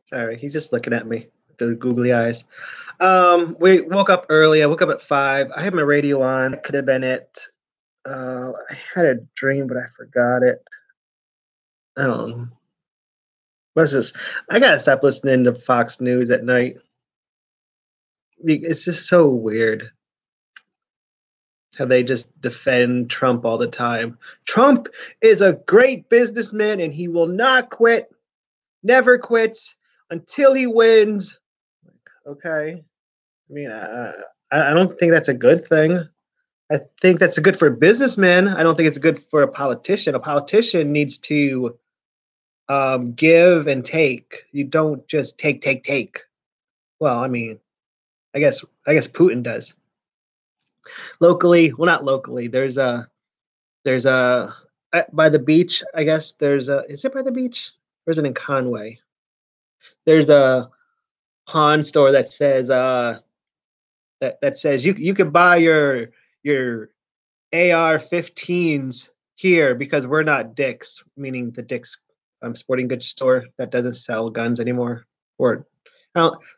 Sorry, he's just looking at me with the googly eyes. We woke up early. I woke up at 5. I had my radio on. That could have been it. I had a dream, but I forgot it. Um, what's this? I gotta stop listening to Fox News at night. It's just so weird how they just defend Trump all the time. Trump is a great businessman and he will not quit, never quits until he wins. Okay. I mean, I don't think that's a good thing. I think that's good for a businessman. I don't think it's good for a politician. A politician needs to give and take. You don't just take, take, take. Well, I mean, I guess Putin does locally. Well, not locally. There's a by the beach. I guess there's a. Is it by the beach? Or is it in Conway? There's a pawn store that says that says you can buy your AR-15s here because we're not Dick's, meaning the Dick's sporting goods store that doesn't sell guns anymore. Or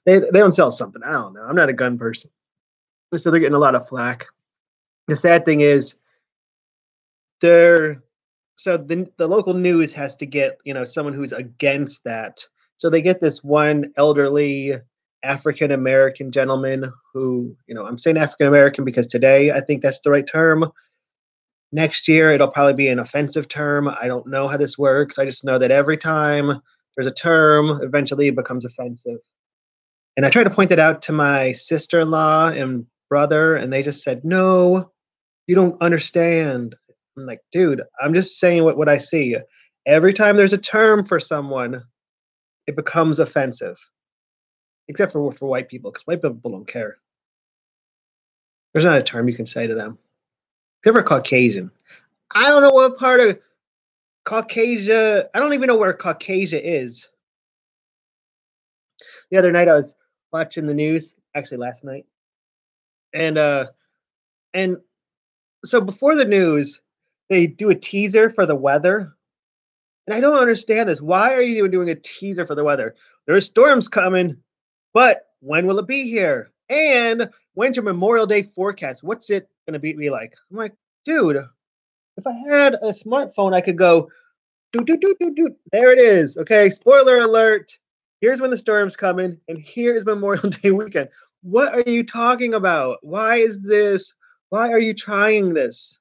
they don't sell something. I don't know. I'm not a gun person, so they're getting a lot of flack. The sad thing is they're so the local news has to get someone who's against that. So they get this one elderly African American gentleman who I'm saying African American because today I think that's the right term. Next year, it'll probably be an offensive term. I don't know how this works. I just know that every time there's a term, eventually it becomes offensive. And I tried to point it out to my sister in law and brother, and they just said, no, you don't understand. I'm like, dude, I'm just saying what I see. Every time there's a term for someone, it becomes offensive, except for white people, because white people don't care. There's not a term you can say to them, except for Caucasian. I don't know what part of Caucasia. I don't even know where Caucasia is. The other night I was watching the news, actually last night, and and so before the news, they do a teaser for the weather, and I don't understand this. Why are you doing a teaser for the weather? There's storms coming, but when will it be here? And when's your Memorial Day forecast? What's it going to be like? I'm like, dude, if I had a smartphone, I could go do do do do do. There it is. Okay, spoiler alert. Here's when the storm's coming, and here is Memorial Day weekend. What are you talking about? Why is this? Why are you trying this?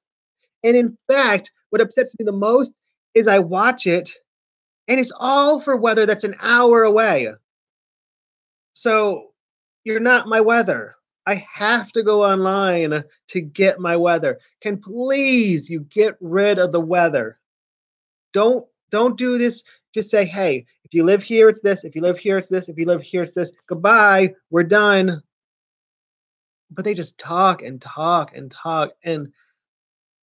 And in fact, what upsets me the most is I watch it, and it's all for weather that's an hour away. So you're not my weather. I have to go online to get my weather. Can please you get rid of the weather? Don't do this. Just say, hey, if you live here, it's this. If you live here, it's this. If you live here, it's this. Goodbye. We're done. But they just talk and talk and talk. And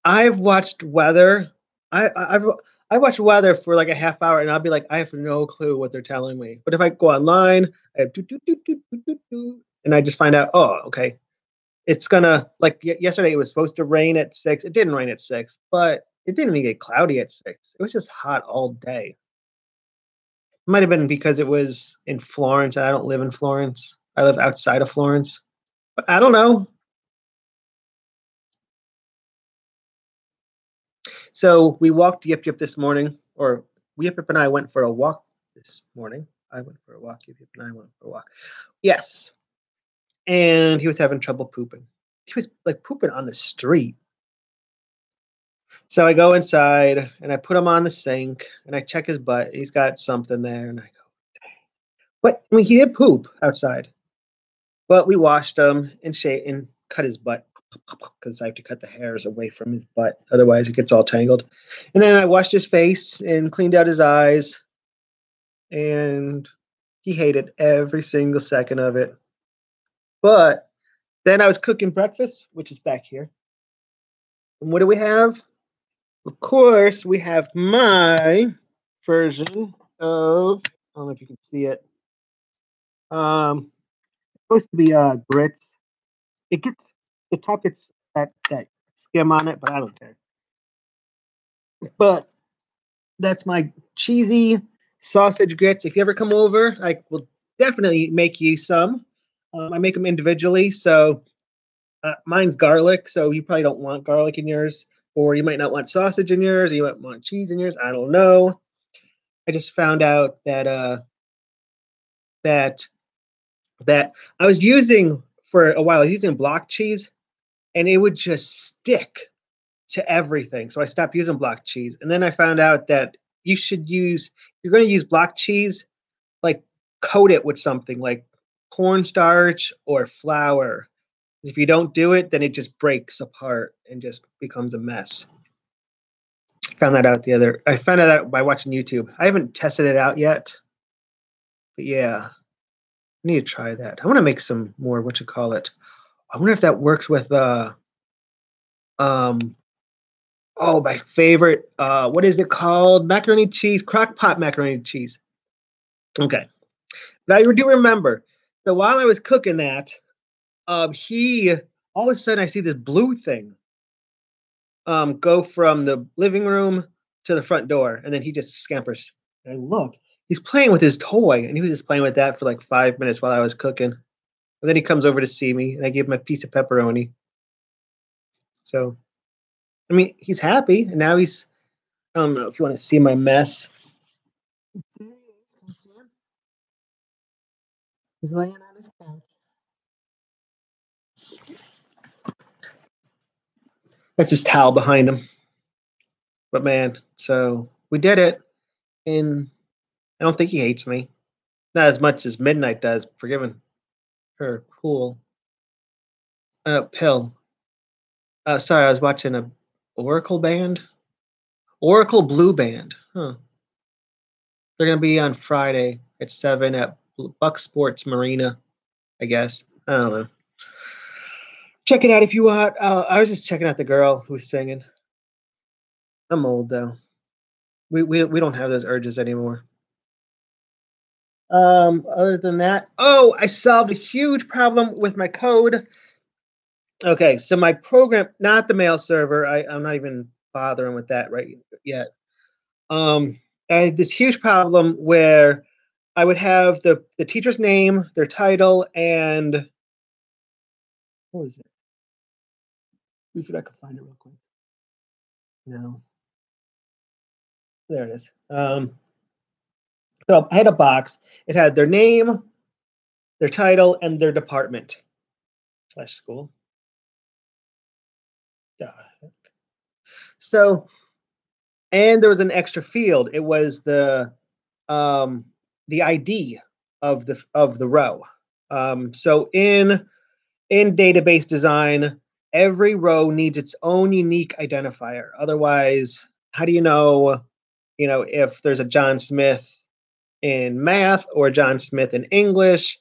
I've watched weather. I watched weather for like a half hour, and I'll be like, I have no clue what they're telling me. But if I go online, I have and I just find out, oh, okay, it's gonna like yesterday. It was supposed to rain at 6. It didn't rain at 6, but it didn't even get cloudy at 6. It was just hot all day. Might have been because it was in Florence, and I don't live in Florence. I live outside of Florence. But I don't know. So we walked Yip Yip this morning, or Yip Yip and I went for a walk this morning. I went for a walk. Yip Yip and I went for a walk. Yes. And he was having trouble pooping. He was like pooping on the street. So I go inside and I put him on the sink and I check his butt. He's got something there. And I go, but I mean, he did poop outside. But we washed him and cut his butt because I have to cut the hairs away from his butt. Otherwise, it gets all tangled. And then I washed his face and cleaned out his eyes. And he hated every single second of it. But then I was cooking breakfast, which is back here. And what do we have? Of course, we have my version of, I don't know if you can see it. It's supposed to be grits. It gets the top gets that skim on it, but I don't care. But that's my cheesy sausage grits. If you ever come over, I will definitely make you some. I make them individually, so mine's garlic, so you probably don't want garlic in yours, or you might not want sausage in yours, or you might want cheese in yours. I don't know. I just found out that that that I was using for a while. I was using block cheese, and it would just stick to everything. So I stopped using block cheese, and then I found out that you should use. You're going to use block cheese, like coat it with something like cornstarch or flour. If you don't do it, then it just breaks apart and just becomes a mess. I found that out by watching YouTube. I haven't tested it out yet, but yeah, I need to try that. I want to make some more. What you call it? I wonder if that works with um oh, my favorite. What is it called? Macaroni cheese, crock pot macaroni cheese. Okay, but I do remember that while I was cooking that, he all of a sudden I see this blue thing go from the living room to the front door, and then he just scampers. And I look, he's playing with his toy, and he was just playing with that for like 5 minutes while I was cooking. And then he comes over to see me, and I give him a piece of pepperoni. So, I mean, he's happy, and now he's. I don't know if you want to see my mess. There he is. Can you see him? He's laying on his couch. That's his towel behind him. But man, so we did it, and I don't think he hates me. Not as much as Midnight does for giving her cool pill. Sorry, I was watching a Oracle band. Oracle Blue Band. Huh. They're gonna be on Friday at 7 at Buck Sports Marina, I guess. I don't know. Check it out if you want. I was just checking out the girl who's singing. I'm old though. We don't have those urges anymore. Other than that, oh, I solved a huge problem with my code. Okay, so my program, not the mail server. I'm not even bothering with that right yet. Um, I had this huge problem where I would have the teacher's name, their title, and what was it? Let me see if I can find it real quick. No, there it is. So I had a box. It had their name, their title, and their department slash school. So, and there was an extra field. It was um, the ID of the row. So in database design, every row needs its own unique identifier. Otherwise, how do you know, if there's a John Smith in math or John Smith in English?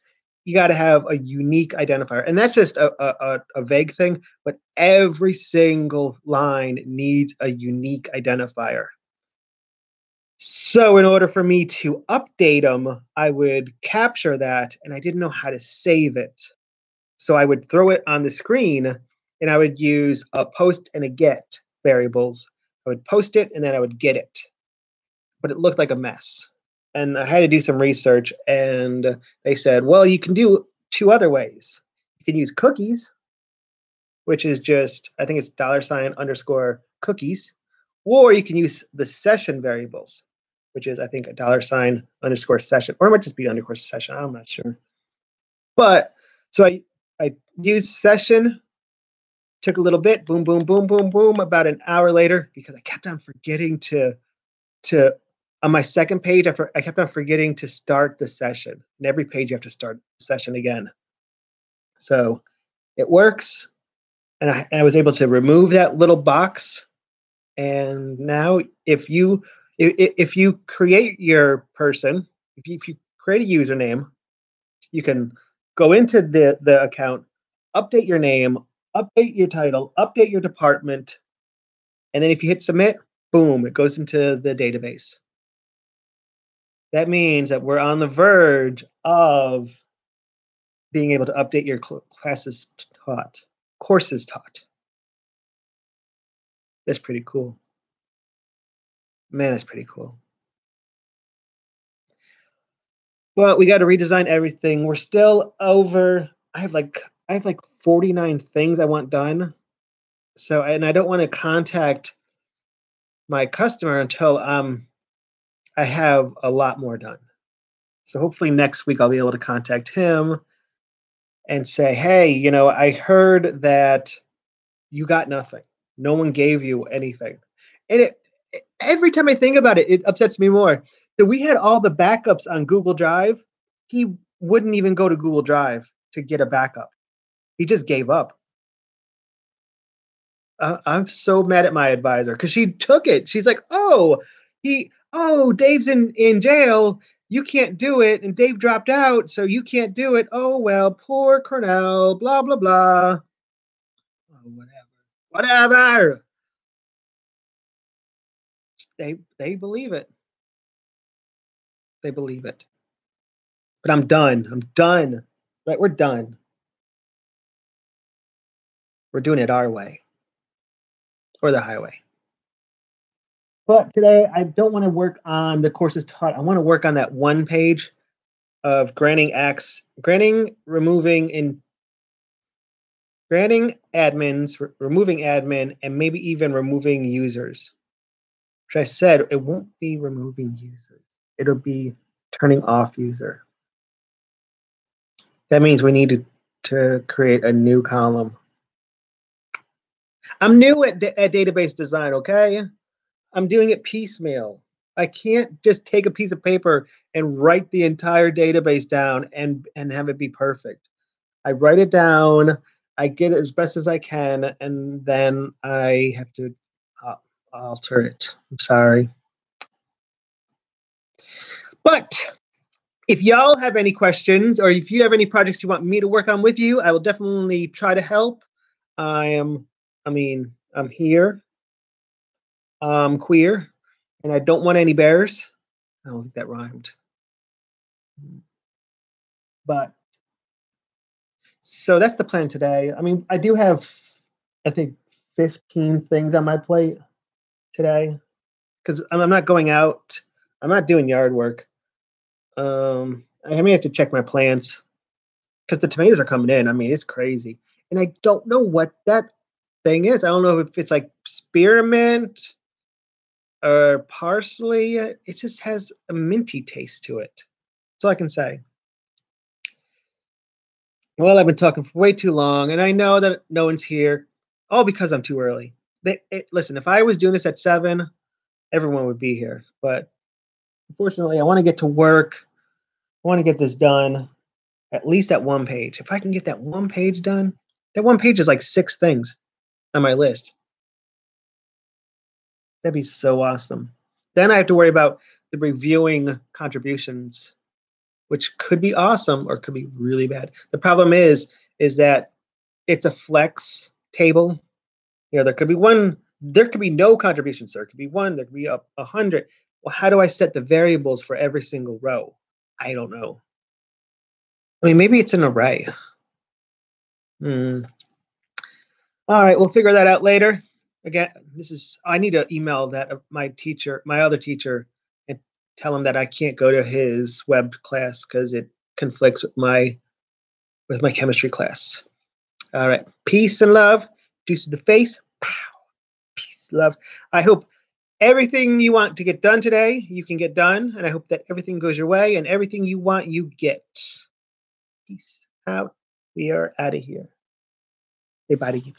You got to have a unique identifier. And that's just a vague thing, but every single line needs a unique identifier. So, in order for me to update them, I would capture that and I didn't know how to save it. So, I would throw it on the screen and I would use a post and a get variables. I would post it and then I would get it. But it looked like a mess. And I had to do some research and they said, well, you can do two other ways. You can use cookies, which is just, I think it's $ underscore cookies, or you can use the session variables, which is, I think, a $ underscore session, or it might just be underscore session. I'm not sure. But so I used session, took a little bit, boom, boom, boom, boom, boom, about an hour later, because I kept on forgetting to on my second page, I kept on forgetting to start the session. And every page you have to start the session again. So it works. And I was able to remove that little box. And now if you create your person, if you create a username, you can go into the account, update your name, update your title, update your department, and then if you hit submit, boom, it goes into the database. That means that we're on the verge of being able to update your classes taught, courses taught. That's pretty cool. Man, that's pretty cool. But we got to redesign everything. We're still over. I have like 49 things I want done. So, and I don't want to contact my customer until I have a lot more done. So hopefully next week I'll be able to contact him and say, "Hey, I heard that you got nothing. No one gave you anything." And every time I think about it, it upsets me more. So we had all the backups on Google Drive. He wouldn't even go to Google Drive to get a backup. He just gave up. I'm so mad at my advisor because she took it. She's like, Dave's in jail. You can't do it, and Dave dropped out, so you can't do it. Oh well, poor Cornell. Blah blah blah. Oh, whatever. They believe it. They believe it. But I'm done. I'm done. Right, we're done. We're doing it our way or the highway. But today, I don't want to work on the courses taught. I want to work on that one page of granting admins, removing admin, and maybe even removing users. Which I said it won't be removing users. It'll be turning off user. That means we need to create a new column. I'm new at database design, okay? I'm doing it piecemeal. I can't just take a piece of paper and write the entire database down and have it be perfect. I write it down, I get it as best as I can, and then I have to alter it. I'm sorry. But if y'all have any questions or if you have any projects you want me to work on with you, I will definitely try to help. I'm here. I'm queer, and I don't want any bears. I don't think that rhymed. But so that's the plan today. I mean, I do have, I think, 15 things on my plate today because I'm not going out. I'm not doing yard work. I may have to check my plants because the tomatoes are coming in. I mean, it's crazy, and I don't know what that thing is. I don't know if it's like spearmint or parsley. It just has a minty taste to it. That's all I can say. Well, I've been talking for way too long, and I know that no one's here, all because I'm too early. Listen, if I was doing this at 7, everyone would be here. But unfortunately, I want to get to work. I want to get this done at least at one page. If I can get that one page done, that one page is like 6 things on my list. That'd be so awesome. Then I have to worry about the reviewing contributions, which could be awesome or could be really bad. The problem is that it's a flex table. There could be one, there could be no contributions. There could be one, there could be 100. Well, how do I set the variables for every single row? I don't know. I mean, maybe it's an array. All right, we'll figure that out later. Again, I need to email that my other teacher, and tell him that I can't go to his web class because it conflicts with my chemistry class. All right, peace and love. Deuce to the face. Pow. Peace, love. I hope everything you want to get done today, you can get done, and I hope that everything goes your way and everything you want, you get. Peace out. We are out of here. Everybody.